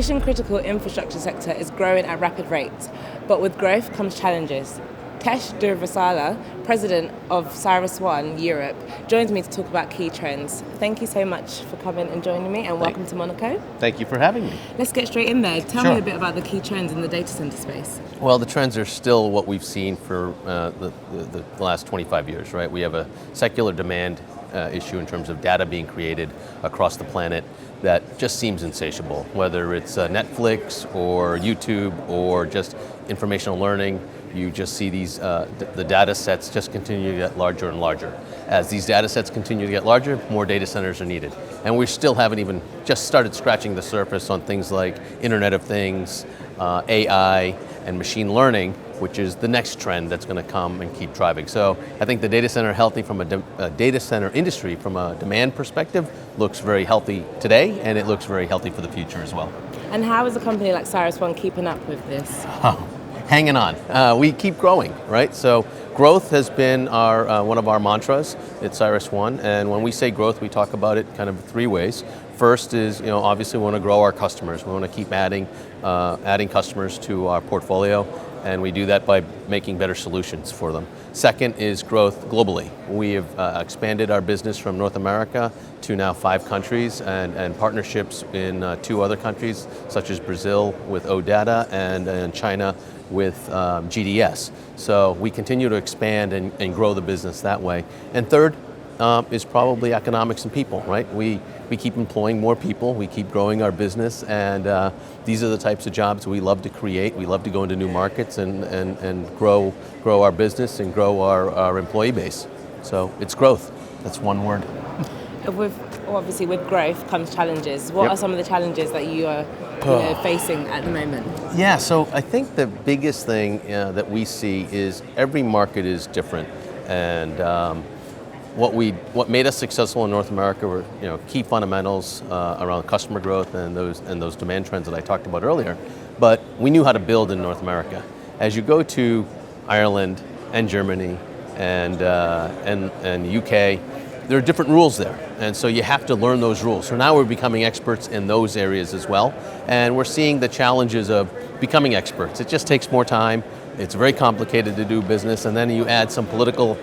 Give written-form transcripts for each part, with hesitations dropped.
mission-critical infrastructure sector is growing at rapid rates, but with growth comes challenges. Tesh Durvasula, President of CyrusOne's Europe, joins me to talk about key trends. Thank you so much for coming and joining me, and welcome to Monaco. Thank you for having me. Let's get straight in there. Tell me a bit about the key trends in the data center space. Well, the trends are still what we've seen for the last 25 years, right? We have a secular demand issue in terms of data being created across the planet that just seems insatiable, whether it's Netflix or YouTube or just informational learning. You just see these, the data sets just continue to get larger and larger. As these data sets continue to get larger, more data centers are needed. And we still haven't even just started scratching the surface on things like Internet of Things, AI, and machine learning, which is the next trend that's going to come and keep driving. So I think the data center healthy from a data center industry from a demand perspective looks very healthy today, and it looks very healthy for the future as well. And how is a company like CyrusOne keeping up with this? Hanging on. We keep growing, right? So growth has been our one of our mantras at CyrusOne, and when we say growth, we talk about it kind of three ways. First is, obviously we want to grow our customers. We want to keep adding customers to our portfolio, and we do that by making better solutions for them. Second is growth globally. We have expanded our business from North America to now 5 countries and partnerships in 2 other countries, such as Brazil with OData and China with GDS. So we continue to expand and grow the business that way. And third is probably economics and people, right? We keep employing more people, we keep growing our business, and these are the types of jobs we love to create. We love to go into new markets and grow our business and grow our employee base. So it's growth. That's one word. Obviously, with growth comes challenges. What are some of the challenges that you are facing at the moment? Yeah, so I think the biggest thing that we see is every market is different, and what made us successful in North America were key fundamentals around customer growth and those demand trends that I talked about earlier. But we knew how to build in North America. As you go to Ireland and Germany and UK, there are different rules there, and so you have to learn those rules. So now we're becoming experts in those areas as well, and we're seeing the challenges of becoming experts. It just takes more time. It's very complicated to do business, and then you add some political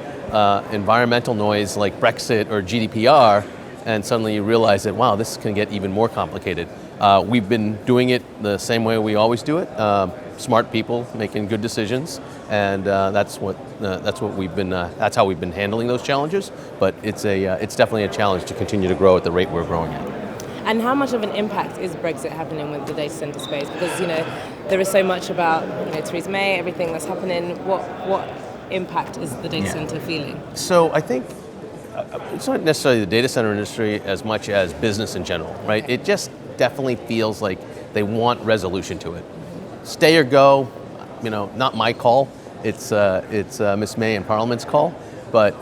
environmental noise like Brexit or GDPR, and suddenly you realize that, wow, this can get even more complicated. We've been doing it the same way we always do it. Smart people making good decisions, and that's how we've been handling those challenges. But it's definitely a challenge to continue to grow at the rate we're growing at. And how much of an impact is Brexit having with the data center space? Because there is so much about Theresa May, everything that's happening. What impact is the data center feeling? So I think it's not necessarily the data center industry as much as business in general, right? Okay. It just definitely feels like they want resolution to it. Stay or go, not my call. It's Miss May and Parliament's call, but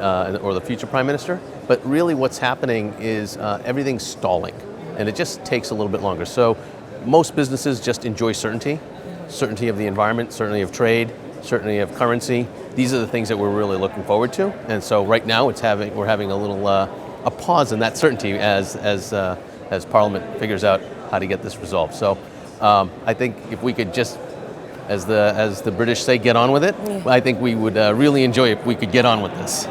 or the future Prime Minister. But really, what's happening is everything's stalling, and it just takes a little bit longer. So most businesses just enjoy certainty of the environment, certainty of trade, certainty of currency. These are the things that we're really looking forward to. And so right now, we're having a little a pause in that certainty as Parliament figures out how to get this resolved. So I think if we could just, as the British say, get on with it, I think we would really enjoy it if we could get on with this.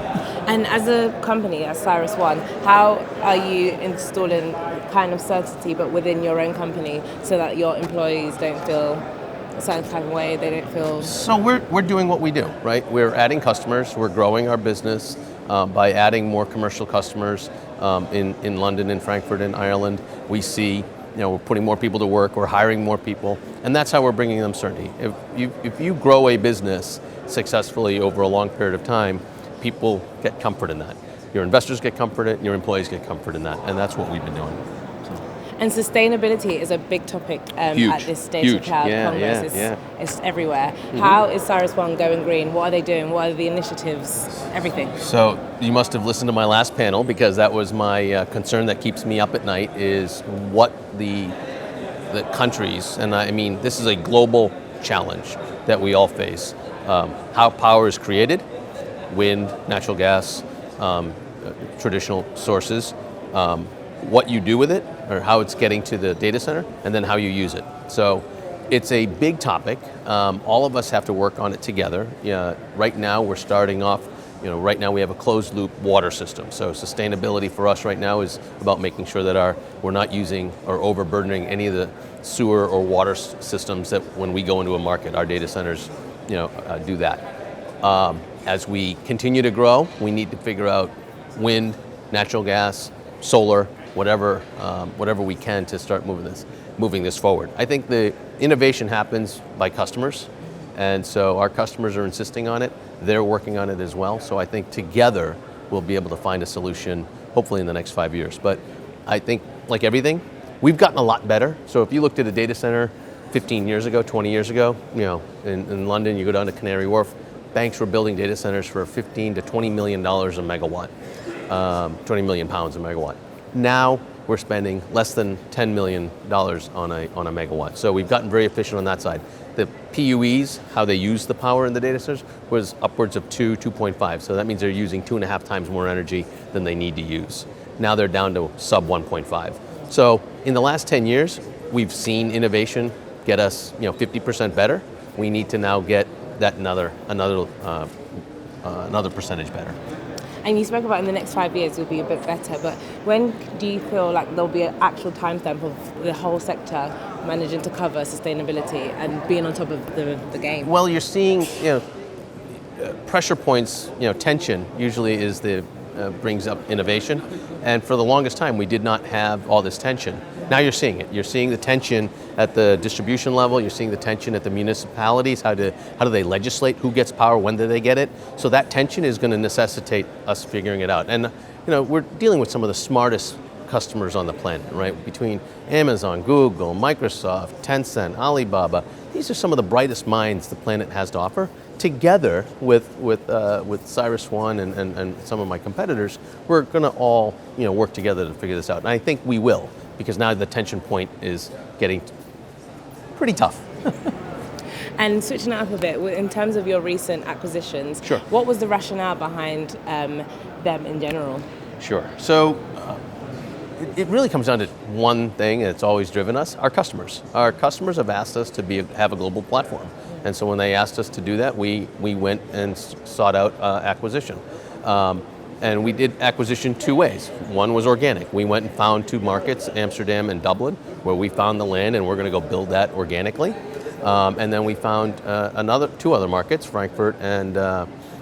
And as a company, as CyrusOne, how are you installing kind of certainty, but within your own company, so that your employees don't feel a certain kind of way, they don't feel... So we're doing what we do, right? We're adding customers, we're growing our business by adding more commercial customers in London and Frankfurt and Ireland. We see, we're putting more people to work, we're hiring more people, and that's how we're bringing them certainty. If you grow a business successfully over a long period of time, people get comfort in that. Your investors get comfort in it, your employees get comfort in that, and that's what we've been doing. And sustainability is a big topic at this Data Cloud Congress. It's everywhere. Mm-hmm. How is CyrusOne going green? What are they doing? What are the initiatives? Everything. So you must have listened to my last panel, because that was my concern that keeps me up at night, is what the countries, and I mean this is a global challenge that we all face. How power is created, wind, natural gas, traditional sources, what you do with it, or how it's getting to the data center, and then how you use it. So it's a big topic. All of us have to work on it together. Right now we're starting off, right now we have a closed loop water system. So sustainability for us right now is about making sure that we're not using or overburdening any of the sewer or water systems that when we go into a market, our data centers do that. As we continue to grow, we need to figure out wind, natural gas, solar, whatever we can to start moving this forward. I think the innovation happens by customers, and so our customers are insisting on it. They're working on it as well. So I think together we'll be able to find a solution, hopefully in the next 5 years. But I think, like everything, we've gotten a lot better. So if you looked at a data center 15 years ago, 20 years ago, in London, you go down to Canary Wharf, banks were building data centers for $15 to $20 million a megawatt, 20 million pounds a megawatt. Now we're spending less than $10 million on a megawatt. So we've gotten very efficient on that side. The PUEs, how they use the power in the data centers, was upwards of 2.5. So that means they're using 2.5 times more energy than they need to use. Now they're down to sub 1.5. So in the last 10 years, we've seen innovation get us 50% better. We need to now get that another percentage better. And you spoke about in the next 5 years will be a bit better, but when do you feel like there'll be an actual timestamp of the whole sector managing to cover sustainability and being on top of the game? Well, you're seeing, pressure points, tension usually is brings up innovation, and for the longest time we did not have all this tension. Now you're seeing it. You're seeing the tension at the distribution level. You're seeing the tension at the municipalities. How do they legislate? Who gets power? When do they get it? So that tension is going to necessitate us figuring it out. And we're dealing with some of the smartest customers on the planet, right? Between Amazon, Google, Microsoft, Tencent, Alibaba. These are some of the brightest minds the planet has to offer. Together with CyrusOne and some of my competitors, we're going to all work together to figure this out. And I think we will, because now the tension point is getting pretty tough. And switching it up a bit, in terms of your recent acquisitions, Sure. What was the rationale behind them in general? Sure. So it really comes down to one thing, and it's always driven us: our customers. Our customers have asked us to have a global platform, and so when they asked us to do that, we went and sought out acquisition. And we did acquisition two ways. One was organic. We went and found two markets, Amsterdam and Dublin, where we found the land, and we're going to go build that organically. And then we found two other markets, Frankfurt and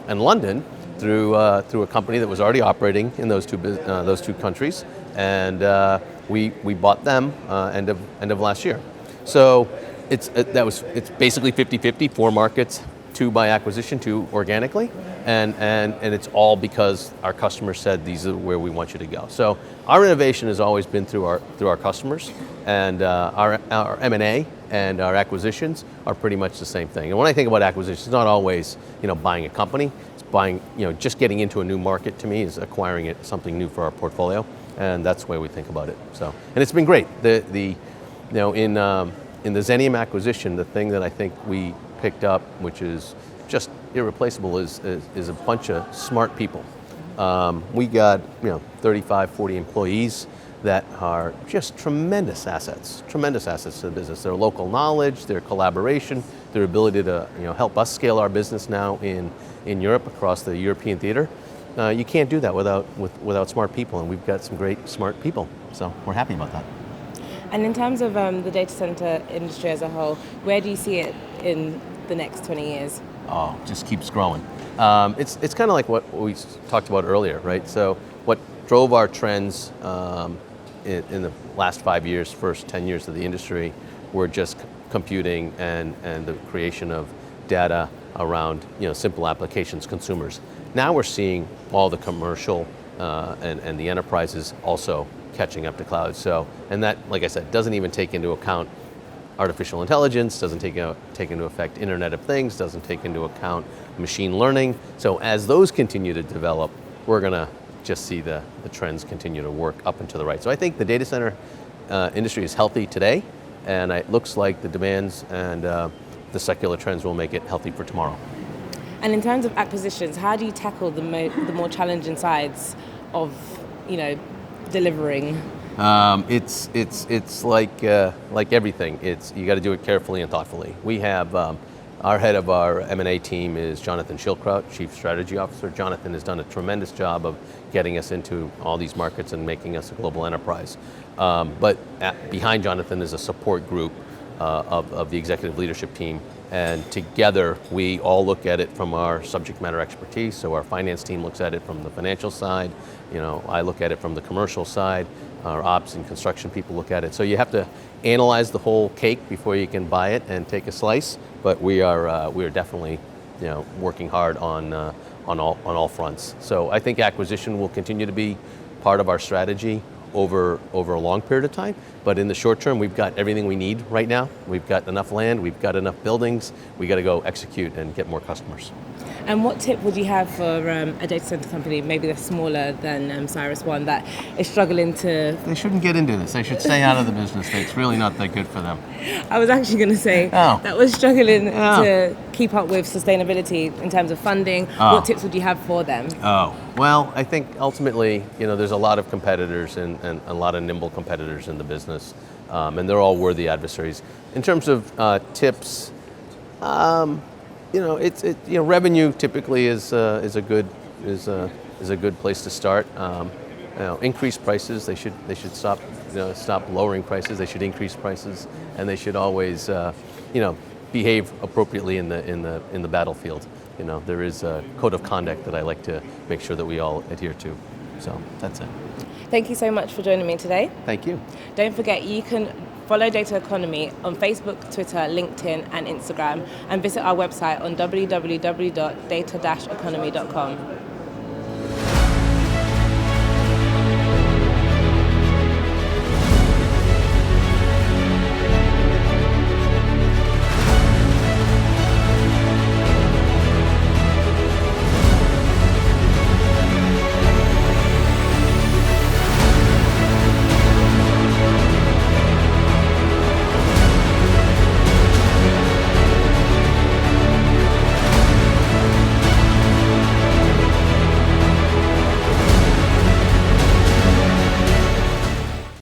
London, through a company that was already operating in those two countries, and we bought them end of last year. So it's basically 50-50, 4 markets, 2 by acquisition, 2 organically, and it's all because our customers said these are where we want you to go. So our innovation has always been through our customers, and our M&A and our acquisitions are pretty much the same thing. And when I think about acquisitions, it's not always buying a company. It's buying just getting into a new market. To me, is acquiring something new for our portfolio, and that's the way we think about it. So, and it's been great. In the Xenium acquisition, the thing that I think we picked up, which is just irreplaceable, is a bunch of smart people. We got 35, 40 employees that are just tremendous assets to the business. Their local knowledge, their collaboration, their ability to help us scale our business now in Europe, across the European theater. You can't do that without smart people, and we've got some great smart people. So we're happy about that. And in terms of the data center industry as a whole, where do you see it in the next 20 years? Oh, just keeps growing. It's kind of like what we talked about earlier, right? So what drove our trends in the last 5 years, first 10 years of the industry, were just computing and the creation of data around simple applications, consumers. Now we're seeing all the commercial and the enterprises also catching up to cloud. So, and that, like I said, doesn't even take into account artificial intelligence, doesn't take into effect Internet of Things, doesn't take into account machine learning. So as those continue to develop, we're going to just see the trends continue to work up and to the right. So I think the data center industry is healthy today, and it looks like the demands and the secular trends will make it healthy for tomorrow. And in terms of acquisitions, how do you tackle the more challenging sides of delivering It's like everything. You got to do it carefully and thoughtfully. We have our head of our M&A team is Jonathan Schildkraut, Chief Strategy Officer. Jonathan has done a tremendous job of getting us into all these markets and making us a global enterprise. But behind Jonathan is a support group of the executive leadership team. And together, we all look at it from our subject matter expertise. So our finance team looks at it from the financial side. I look at it from the commercial side. Our ops and construction people look at it. So you have to analyze the whole cake before you can buy it and take a slice. But we are definitely, working hard on all fronts. So I think acquisition will continue to be part of our strategy over a long period of time. But in the short term, we've got everything we need right now. We've got enough land, we've got enough buildings. We got to go execute and get more customers. And what tip would you have for a data center company, maybe that's smaller than CyrusOne, that is struggling to... They shouldn't get into this. They should stay out of the business. It's really not that good for them. I was actually going to say that was struggling to keep up with sustainability in terms of funding. What tips would you have for them? Well, I think ultimately, there's a lot of competitors and a lot of nimble competitors in the business, and they're all worthy adversaries. In terms of tips, revenue typically is a good place to start. Increase prices. They should stop lowering prices. They should increase prices, and they should always behave appropriately in the battlefield. There is a code of conduct that I like to make sure that we all adhere to. So that's it. Thank you so much for joining me today. Thank you. Don't forget, you can follow Data Economy on Facebook, Twitter, LinkedIn, and Instagram, and visit our website on www.data-economy.com.